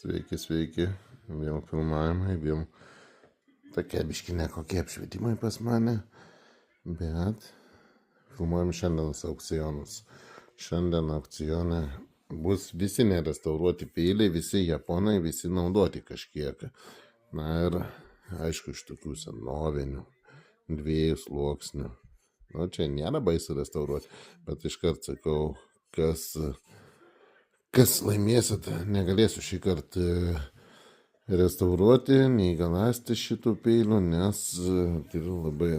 Sveiki, sveiki. Vėl filmavimai, vėl tokie biški nekokie apšvietimai pas mane. Bet filmuojam šiandienos aukcionus. Šiandien aukcione bus visi nerestauruoti peiliai, visi japonai, visi naudoti kažkiek. Na ir aišku, iš tokių senovinių, 2 sluoksnių. Nu, čia nėra baisu restauruoti, bet iškart sakau, kas laimėsit, negalėsiu šį kartą restauruoti, neįgalasti šitų peilių, nes turiu labai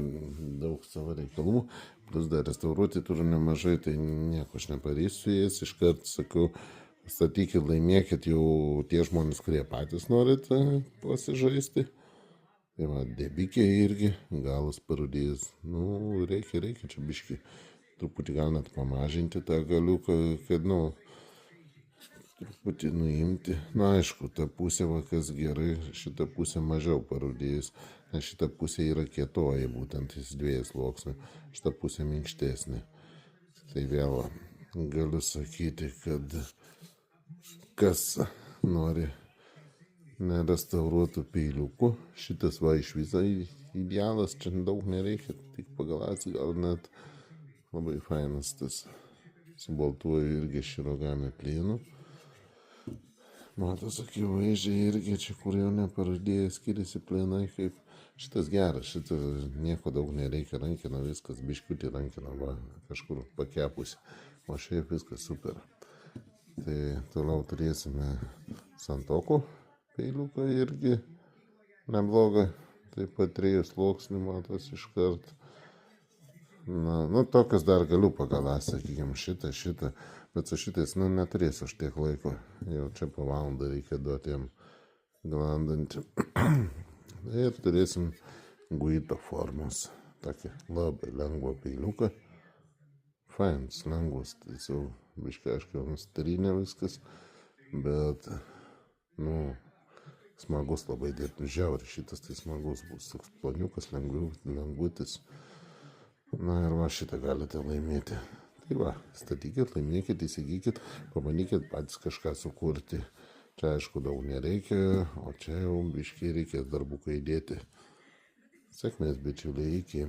daug savo reikalų, plus dar restauruoti turiu nemažai, tai nieko aš neparysiu jais, iškart sakau, statykit, laimėkit jau tie žmonės, kurie patys norit pasižaisti. Tai va, debikė irgi, galas parudėjęs, nu, reikia čia biški, truputį gal net pamažinti tą galiuką, kad, truputį nuimti. Na, aišku, ta pusė va kas gerai, šita pusė mažiau parudėjus, nes šita pusė yra kietoji, būtent jis 2 sluoksnių, šita pusė minkštesnė. Tai vėl galiu sakyti, kad kas nori nerestauruotų peiliukų, šitas va iš viso idealas, čia daug nereikia, tik pagalats gal net labai fainas tas su baltuoju irgi širogami plienu. Matos akivaizdžiai irgi čia, kur jau neparudėjo, skiriasi plenai, kaip šitas geras, šitas nieko daug nereikia, rankina viskas, biškiutį rankina, va, kažkur pakepusi, o šiaip viskas super. Tai toliau turėsime Santoko peiliuką irgi neblogą, taip pat 3 sluoksnių matos iškart. Na, tokias dar galiu pagaląs, sakykime, šitą, bet su šitais, neturėsiu aš tiek laiko, jau čia po valandą reikia duoti jam glandantį. Ir turėsim guito formos, tokį labai lengvą peiliuką, fainas, lengvas, tiesiog biškai aišku, nustarinė viskas, bet, smagus labai dirbti, žiauriai šitas tai smagus bus, toks planiukas, lengvutis. Na ir va, šitą galite laimėti. Tai va, statykit, laimėkit, įsigykit, pabandykit patys kažką sukurti. Čia aišku daug nereikia, o čia jau biškai reikės darbuką įdėti. Sėkmės, bičiuliai, iki.